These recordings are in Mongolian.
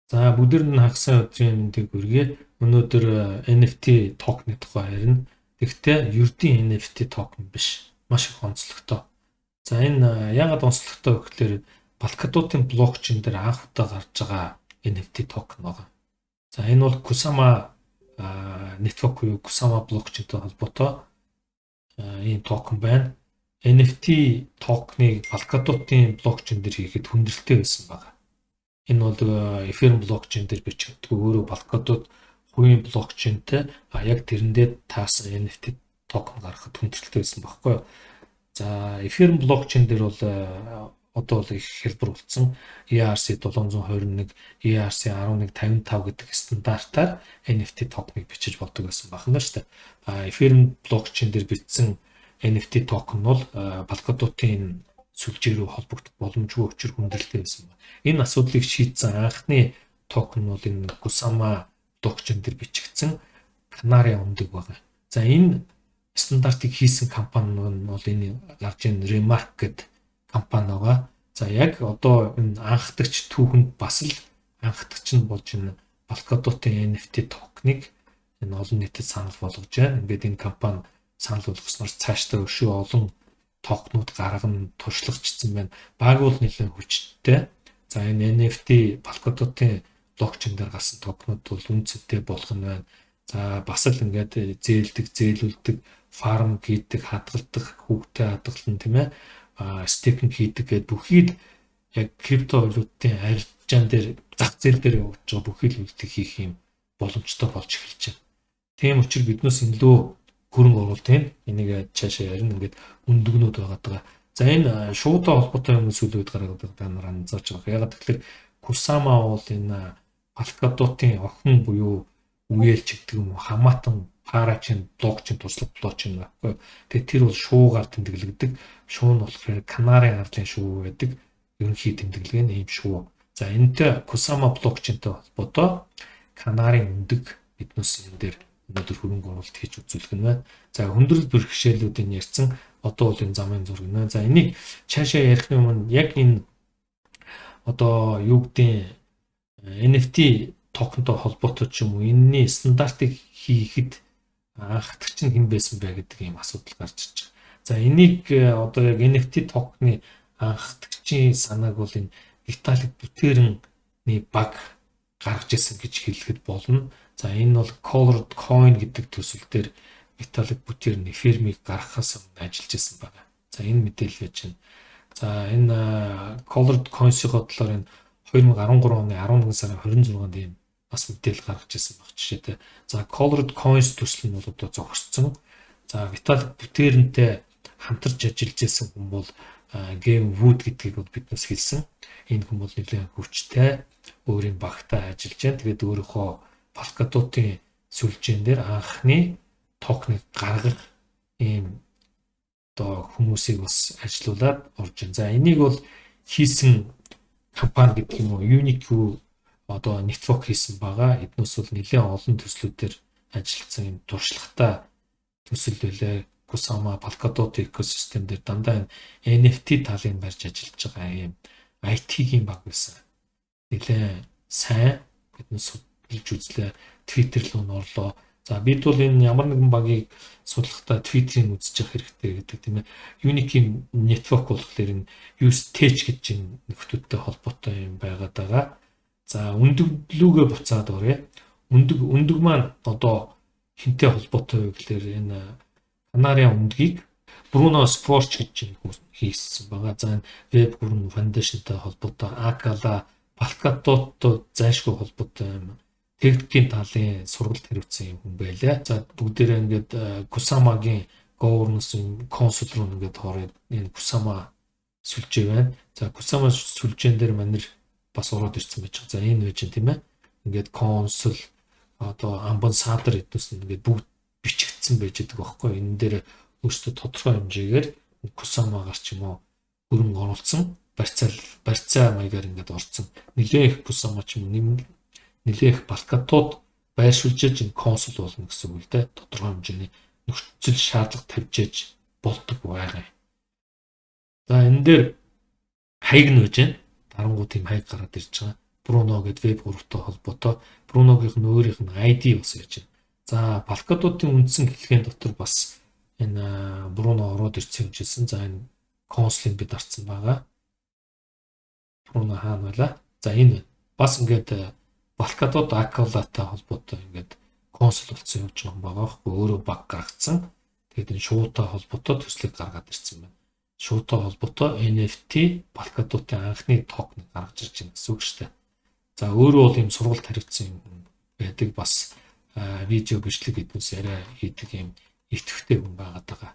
За бүгд нь хагас өдрийн мэндийг хүргэе. Өнөөдөр NFT токны тухай ярина. Гэхдээ ердийн NFT токен биш. Маш их онцлогтой. За энэ яагаад онцлогтой вэ гэхээр Polkadot-ын блокчейн дээр анх удаа гарч байгаа NFT токен байна. За энэ бол Kusama network буюу Kusama блокчейнтэй холбоотой ийм токен байна. NFT токеныг Polkadot-ын блокчейн дээр хийхэд хүндрэлтэй байсан байна. Энэ бол Ethereum блокчейн дээр бичигддэг өөрөө Polkadot хувийн блокчейнтэй яг тэрэндээ таасан NFT токен гаргахад хүндрэлтэй байсан байхгүй юу. За Ethereum блокчейн дээр бол одоо бол их хэлбэр болсон. ERC721, ERC1155 гэдэг стандартаар NFT токеныг бичиж болдог байсан байна шүү дээ. Ethereum блокчейн дээр бичсэн NFT токен бол Polkadot-ын сүлжээ рүү холбогдох боломжгүй учир хүндрэлтэй байсан байна. Энэ асуудлыг шийдсэн анхны токен бол энэ Kusama блокчейн дээр бичигдсэн Canary өндөг байна. За энэ стандартыг хийсэн компани нь бол энэ гарч ийн Remark гэдэг компани байгаа. За яг одоо энэ анхдагч түүхэнд бас л анхдагч нь болж энэ Polkadot-ын NFT токеныг энэ олон нийтэд санал болгож байна. Ингээд энэ компани санал болгосноор цаашдаа өшөө олон токенууд гаргана, туршлагачсан байна. Баг бол нэлээд хүчтэй. За энэ NFT Polkadot-ын блокчейн дээр гарсан токенууд бол үнцэнтэй болох нь байна. За бас л ингээд зээлдэг, зээлүүлдэг, фарм хийдэг, хадгалдаг, хүүхдэд хадгална тийм ээ. Стейкинг хийдэг гэдэг бүхий яг криптовалютын арилжаан дээр зах зээл дээр явуулж байгаа бүхий л үйлдэл хийх юм боломжтой болж эхэлж байна. Тийм учраас биднээс илүү хөрөнгө оруулалт энийг цаашаа ярина. Ингээд үндгнүүд байгаа. За энэ шуутай холбоотой юм сүлүүд гаргаад байгаа нар анзаарч байгаа. Ягаад гэвэл Kusama бол энэ Polkadot-ын охин буюу үеэлч гэдэг юм хамаатан парачейн блокчейн туслах блокчейн байхгүй. Тэгээ тэр бол шуугаар тэмдэглэгдэг. Шуу нь болохоор Canary арлын шуу гэдэг ерөнхий тэмдэглэг нь ийм шуу. За энэтэй Kusama блокчейнтэй холбоотой Canary өндөг биднээс энэ дээр өнөөдөр хөрөнгө оруулалт хийж үзүүлэх нь байна. За хүндрэл бэрхшээлүүдийн ярьсан одоо бол энэ замын зураг нэ. За энийг цаашаа ярих юм яг энэ одоо юу гэдэг NFT токентой холбоотой ч юм уу энэний стандартыг хийхэд анхдагч нь хэн байсан бэ гэдэг ийм асуудал гарч ирж байгаа. За энийг одоо яг NFT токены анхдагчийн санааг бол энэ Vitalik Buterin's баг гаргаж ирсэн гэж хэлэхэд болно. За энэ бол Colored Coin гэдэг төсөл дээр Vitalik Buterin фирмийг гаргахаас өмнө ажиллаж байсан байна. За энэ мэдээлэл байж байна. За энэ Colored Coins-ийн бодлоор энэ 2013 оны 11 сарын 26-нд ийм бас мэдээлэл гаргаж ирсэн баг жишээтэй. За Colored Coins төсөл нь бол одоо зогссон. За Vitalik Buterinтэй хамтарч ажиллаж байсан хүн бол Game Wood гэдгийг бол биднээс хэлсэн. Энэ хүн бол нэлээд хүчтэй өөрийн багтаа ажиллаж байна. Тэгээд өөрийнхөө Polkadot-ын сүлжээн дээр анхны токеныг гаргах ийм одоо хүмүүсийг бас ажилуулад орж байна. За энийг бол хийсэн компани гэдэг юм уу Unique одоо network хийсэн байгаа. Эднээс бол нэлээд олон төслүүдээр ажилласан юм туршлагатай төсөл байлаа. Kusama Polkadot экосистем дээр дандаа NFT талын барьж ажиллаж байгаа юм IT-ийн баг байсан. Нэлээд сайн биднээс судалж үзлээ. Twitter руу норлоо. За бид бол энэ ямар нэгэн багийг судлахдаа Twitter-ийг үзэж явах хэрэгтэй гэдэг тийм ээ. Unique network болохоор энэ UseTech гэж энэ нөхдөдтэй холбоотой юм байгаад байгаа. За өндөглүүгээ буцаад оръё. Өндөг маань одоо хинтэй холбоотой вэ гэхээр энэ Canary өндгийг Bruno Sforch гэж хийсэн байгаа. За энэ Web3 Foundation-тай холбоотой Akala Polkadot зайлшгүй холбоотой юм. Техникийн талын сургалт хариуцсан юм хүн байлаа. За бүгдээрээ ингээд Kusama-гийн governance консул руу ингээд хороод энэ Kusama сүлжээ байна. За Kusama сүлжээн дээр манер бас ороод ирсэн байж байгаа. За энэ байж тийм ээ. Ингээд консул одоо амбассадор эднээс ингээд бүгд бичигдсэн байж байгаа байхгүй. Энэ дээр өөрсдөө тодорхой хэмжээгээр Kusama гарч юм уу хөрөнгө оруулсан барьцаа маягаар ингээд орцсон. Нэлээх Kusama ч юм нэлээх Polkadot байршуулж энэ консул болно гэсэн үг л дээ. Тодорхой хэмжээний нөхцөл шаардлага тавьж болдог байгаа. За энэ дээр хаяг нь байж байна. Дарангуут тийм хаяг гараад ирж байгаа. Bruno гэдэг веб 3-той холбоотой Bruno-гийнх нь өөрийнх нь ID бас яаж байна. За Polkadot-ын үндсэн хэлхээний дотор бас энэ Bruno ороод ирсэн юм жисэн. За энэ консолыг бид арцсан байгаа. Bruno хаана байлаа? За энэ бас ингээд Polkadot Accolade-тай холбоотой ингээд консол болсон явж байгаа байхгүй өөрөө баг гаргацсан. Тэгээд энэ шуутай холбоотой төслийг гаргаад ирсэн байна. Шуутай холбоотой NFT Polkadot-ын анхны токен гаргаж ирж байна гэсэн үг шүү дээ. За өөрөө бол ийм сургалт хариуцсан юм байдаг бас видео бичлэг гэдгээс яриа хийдэг юм идэвхтэй хүн байгаад байгаа.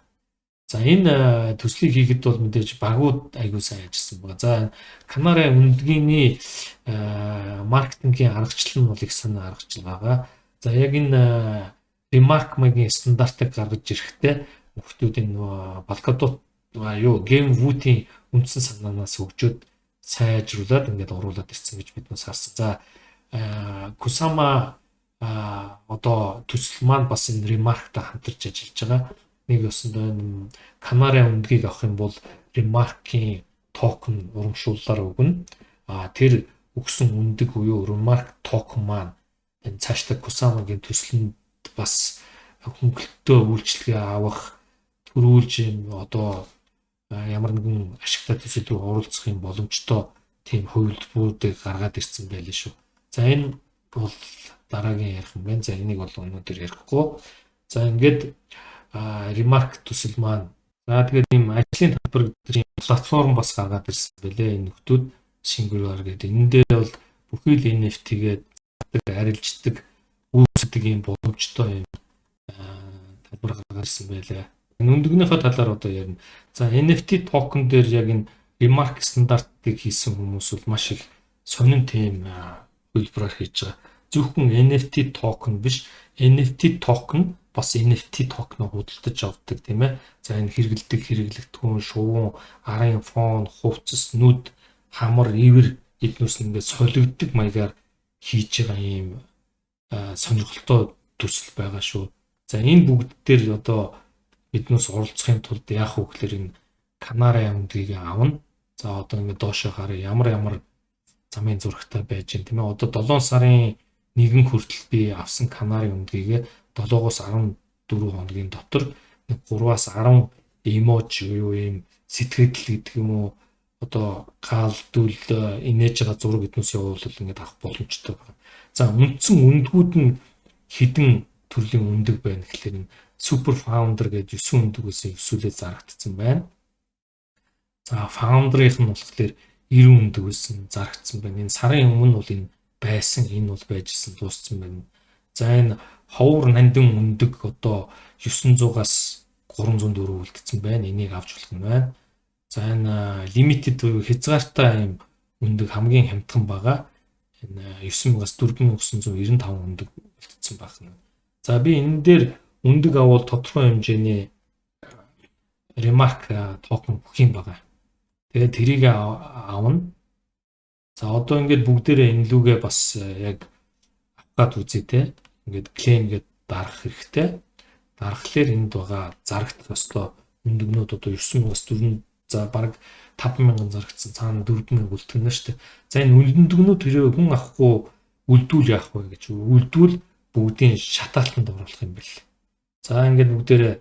За энэ төслийг хийхэд бол мэдээж багууд аягүй сайн ажилласан байгаа. За Canary үндгийний маркетингийн аргачлал нь бол их санаа аргачлал байгаа. За яг энэ Remark-ийн стандартыг гаргаж ирэхдээ хүмүүсийн Polkadot GameWoot-ийн үндсэн санаанаас хөгжөөд сайжруулад ингээд оруулаад ирсэн гэж бид нас харсан. За Kusama одоо төсөл маань бас энэ Remark-тай хамтарч ажиллаж байгаа. Нэг ёсондоо энэ Canary үндгийг авах юм бол Remark-ийн токен урамшууллаар өгнө. Тэр өгсөн үндэг буюу Remark токен маань энэ цаашдаа Kusama-гийн төсөлд бас хөнгөлөлтөө үйлчлэгээ авах төрүүлж одоо ямар нэгэн ашигтай төсөл рүү оролцох юм боломжтой тийм хувилбаруудыг гаргаад ирсэн байлээ шүү. За энэ бол дараагийн ярих юм байна. За энийг бол өнөөдөр ярихгүй. За ингээд Remark төсөл маань за тэгээд ийм ажлын талбар гэдэг ийм платформ бас гаргаад ирсэн байлээ. Энэ нөхдүүд Singular гэдэг. Энэ дээр бол бүхий л NFT-гээд арилждаг үүсдэг ийм боломжтой ийм талбар гаргаад ирсэн байлээ. Үндгнийхээ талаар одоо ярина. За NFT токен дээр яг энэ Remark стандартыг хийсэн хүмүүс бол маш их сонин тийм хувилбараар хийж байгаа. Зөвхөн NFT токен биш, NFT токен бас NFT токеныг худалдаж авдаг тийм ээ. За энэ хэрэгэлдэг, хэрэглэгдэхүүн, шувуу, арын фон, хувцас, нүд, хамар, ивэр эднээс ингээд солигддог маягаар хийж байгаа ийм сонирхолтой төсөл байгаа шүү. За энэ бүгд дээр одоо биднээс оролцохын тулд яах вэ гэхээр энэ Canary үндгийг авна. За одоо ингээд доошоо харъя ямар замын зурагтай байж гэн тийм ээ. Одоо 7 сарын 1 хүртэл би авсан Canary үндгийг 7-оос 14 хоногийн дотор 3-аас 10 эможи юу юм сэтгэл гэдэг юм уу одоо гаалдүл инээж байгаа зураг эднээс явуулвал ингээд авах боломжтой байна. За үндсэн үндгүүд нь хідэн төрлийн үндэг байна гэхлээр Super Founder гэж 9 үндгээс 9-өлөө зарагдсан байна. За Founder-ийнх нь болохоор 90 үндгээс зарагдсан байна. Энэ сарын өмнө бол энэ байсан, энэ бол байжсэн дууссан байна. За энэ ховор нандин үндэг одоо 900-аас 304 үлдсэн байна. Энийг авч болох юм байна. За энэ limited хязгаартай юм үндэг хамгийн хямдхан байгаа. Энэ 9000-аас 4995 үндэг үлдсэн байна. За би энэ дээр үндэг авал тодорхой хэмжээний Remark токен өгөх юм байгаа. Тэгээд тэрийг авна. За одоо ингээд бүгдээрээ энэ лүгээ бас яг аваад үзье те. Ингээд claim гээд дарах хэрэгтэй. Дарахлаар энд байгаа зарагт ёслоо үндгнүүд одоо 9-аас 4 за бараг 5000 зарагдсан цаана 4000 үлдгэнэ шүү дээ. За энэ үндгнүүд тэрээ хүн авахгүй үлдүүл яах вэ гэж үлдүүл бүгдийн шатаалтанд оруулах юм бэл. За ингээд бүгдээрээ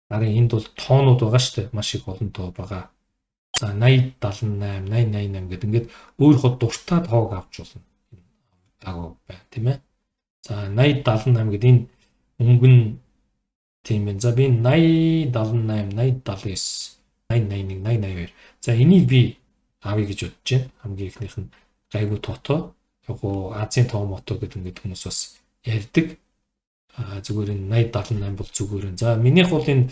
гарын энд бол тоонууд байгаа шүү дээ. Маш их олон тоо байгаа. За 80 78 80 88 гэдэг ингээд өөрийнхөө дуртай тоог авч болно. Дагуу байна тийм ээ. За 80 78 гэдэг энэ өнгөн тийм ээ. За би 80 78 80 79 80 81 80 82. За энийг би авъя гэж бодож байна. Хамгийн ихнийх нь гайгүй тоото. Яг гоо Азийн тоо мото гэдэг ингээд хүмүүс бас ярьдаг. Зүгээр энэ 80 78 бол зүгээр. За минийх бол энэ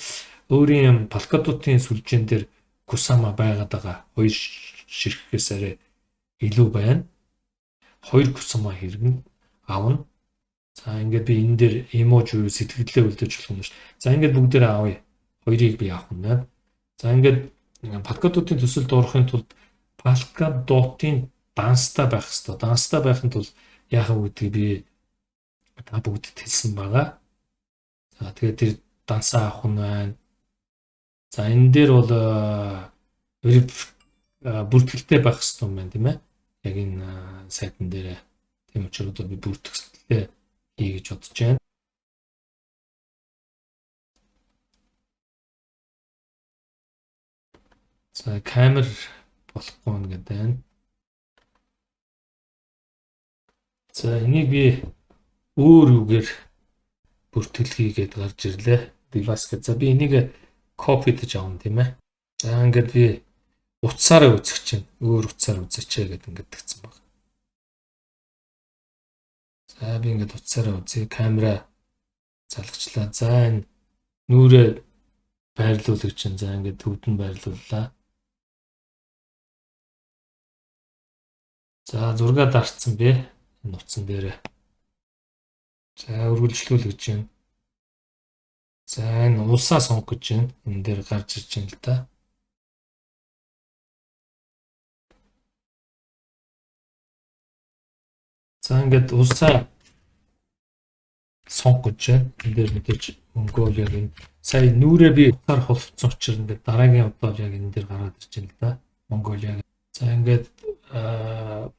өөрийн Polkadot-ын сүлжээн дээр Kusama байгаад байгаа. Хоёр ширхгээс арай илүү байна. Хоёр Kusama хэрэгнэ авна. За ингээд би энэ дээр эможи уу сэтгэлдээ үлдээж болох юм шүү. За ингээд бүгдээрээ авъя. Хоёрыг би авах юм байна. За ингээд Polkadot-ын төсөлд орохын тулд Polkadot-ын данстай байх хэрэгтэй. Данстай байхын тулд яах вэ гэдгийг би та бүгд хэлсэн байгаа. За тэгээд тэр дансаа авах нь байна. За энэ дээр бол бүртгэлтэй байх хэрэгтэй юм байна тийм ээ. яг энэ сайтн дээр тийм учраас одоо би бүр төгсөлтөө хий гэж бодож байна. За камер болохгүй нь гэдэг байна. За энийг би өөр юугээр бүртгэлхий гэдээ гарч ирлээ. Device гэж. За би энийг копидж авна тийм ээ. За ингээд би утсаараа үзэх чинь өөр утсаар үзээч гэдэг ингээд тэгсэн баг. За би ингээд утсаараа үзье. Камера залгачлаа. За энэ нүрээ байрлуулах чинь за ингээд төвд нь байрлууллаа. За зургаа дарцсан би энэ утсан дээр. За үргэлжлүүл гэж байна. За энэ улсаа сонго гэж байна. Энэ дээр гарч ирж байна л да. За ингээд улсаа сонго гэж байна. Энэ дээр мэдээж Монголиаг энэ сая нүрээ би утсаар холбоцсон учраас ингээд дараагийн удаа яг энэ дээр гараад ирж байна л да. Монголиаг. За ингээд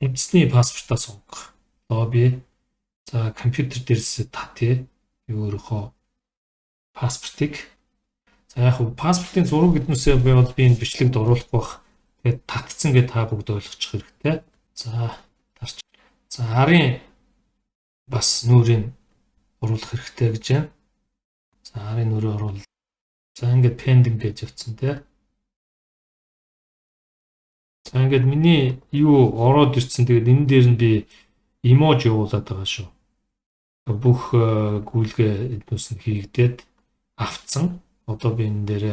үндэсний паспортаа сонгох. Одоо би за компьютер дээрээс татъя. Өөрөөхөө паспортыг. За яг хөө паспортын зураг гэднээсээ би бол би энэ бичлэгт оруулах байх. Тэгээд татцсан гэж та бүгд ойлгочих хэрэгтэй. За тарч. За арын бас нүрийг оруулах хэрэгтэй гэж байна. За арын нүрээ оруул. За ингээд pending гэж явцсан тий. За ингээд миний юу ороод ирсэн. Тэгээд энэ дээр нь би эможи явуулаад байгаа шүү. Бүх гүйлгээ эднээс нь хийгдээд авцсан. Одоо би энэ дээр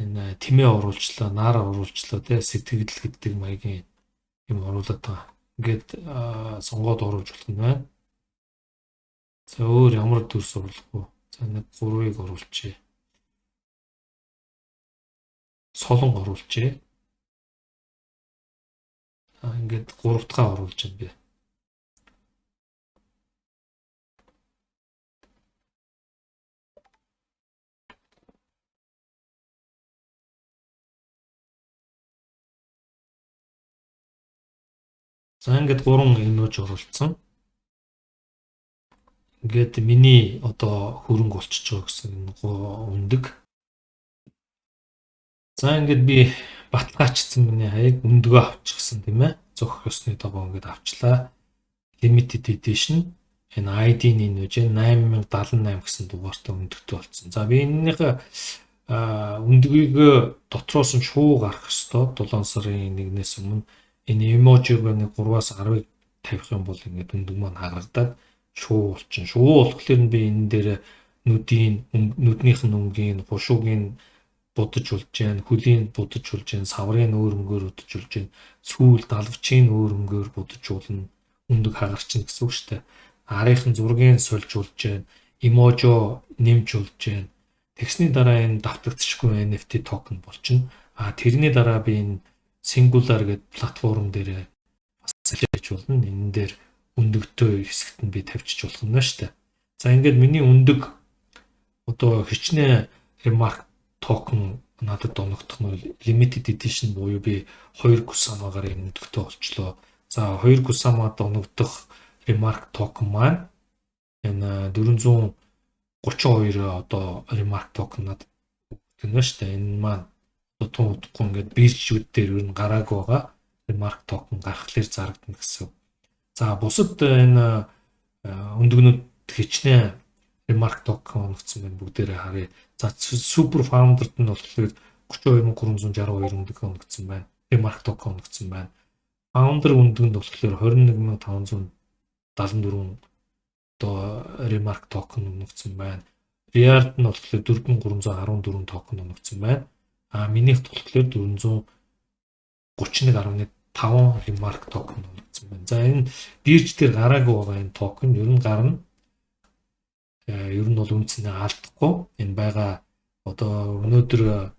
энэ тэмээ оруулчлаа, нар оруулчлаа тий сэтгэл гэдэг маягийн юм оруулаад байгаа. Ингээд сонгоод оруулж болох юм байна. За өөр ямар төрс оруулах вэ? За нэг 3-ыг оруулчихъя. Солон оруулчихъя. Ингээд 3 дахь оруулж байна би. За ингээд 3 имиж оруулсан. Ингээд миний одоо хөрөнгө болчихж байгаа гэсэн үндэг. За ингээд би баталгаачсан миний хаяг өндгөө авчихсан тийм ээ. Зөх ёсны дагуу ингээд авчлаа. Limited edition энэ ID-ний нэж 8078 гэсэн дугаартай өндөгтэй болсон. За би энэнийхээ өндгийг дотроос нь шуу гарах ёстой. 7 сарын 1-ээс өмнө энэ эможиг нэг 3-аас 10-ыг тавих юм бол ингээд өндөг маань харагдаад шуу болчихно. Шуу болохоор би энэ дээр нүднийх нь өнгийн, хушуугийн будаж улж जैन, хөлийн будаж улж जैन, саврын өөр өнгөөр будаж улж जैन, сүүл далавчийн өөр өнгөөр будаж уулна, өндөг хагарчин гэсэн үг шүү дээ. Арийнхын зургийг сольж улж जैन, эможо нэмж улж जैन. Тэгсний дараа энэ давтагдчихгүй NFT токен болчихно. Тэрний дараа би энэ Singular гэдэг платформ дээр бас хийж болно. Энэ дээр өндөгтэй хэсэгт нь би тавьчих болох юм шүү дээ. За ингээд миний өндөг одоо хичнээн remark токен надад оногдох нь limited edition буюу би 2 Kusama-гаар өндөгтэй болчлоо. За 2 Kusama-д оногдох remark токен маань энэ 432 одоо remark токен надад өгнө шүү дээ. Энэ маань одоо туудахгүй ингээд биржүүд дээр ер нь гараагүй байгаа remark токен гарахлаар зарагдана гэсэн. За бусад энэ өндөгнүүд хичнээн remark токен оногдсон байна бүгдээрээ харъя. За супер фаундерт нь болохоор 32362 өндөг оногдсон байна. Remark токен оногдсон байна. Founder өндөнд болохоор 21574 одоо remark токен оногдсон байна. Reward нь болохоор 4314 токен оногдсон байна. Минийх болохоор 431.5 remark токен оногдсон байна. За энэ бирж дээр гараагүй байгаа энэ токен ер нь гарна. Ер нь бол үнцнээ алдахгүй. Энэ байгаа одоо өнөөдөр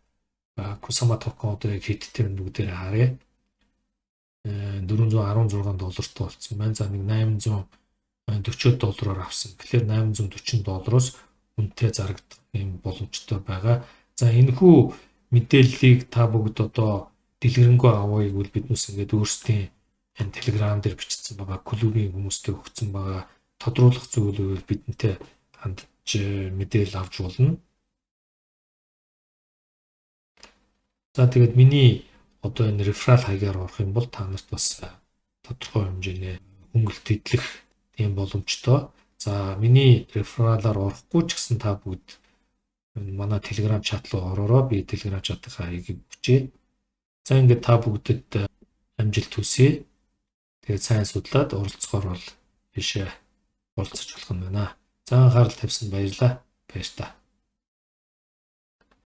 Kusama токен одоо яг хэдтэй вэ бүгдээр харъя. $416 болсон байна. За нэг $840 авсан. Тэгэхээр $840 үнэтэй зарагдах юм боломжтой байгаа. За энэхүү мэдээллийг та бүгд одоо дэлгэрэнгүй авъя гэвэл биднээс ингээд өөрсдийн энэ Telegram дээр бичсэн байгаа, клубийн хүмүүстээ өгсөн байгаа тодруулах зүйлүүд бидэнтэй хандж мэдээлэл авч болно. За тэгээд миний одоо энэ реферал хаягаар орох юм бол та нарт бас тодорхой хэмжээний хөнгөлөлт идэх тийм боломжтой. За миний рефералаар орохгүй ч гэсэн та бүгд манай Telegram чат руу ороорой. Би Telegram чатын хаягийг өгчээ. За ингээд та бүгдэд амжилт хүсье. Тэгээд сайн судлаад оролцохоор бол бишээ уулзаж болох юм байна. За анхаарал тавьсан баярлалаа. Баяр та.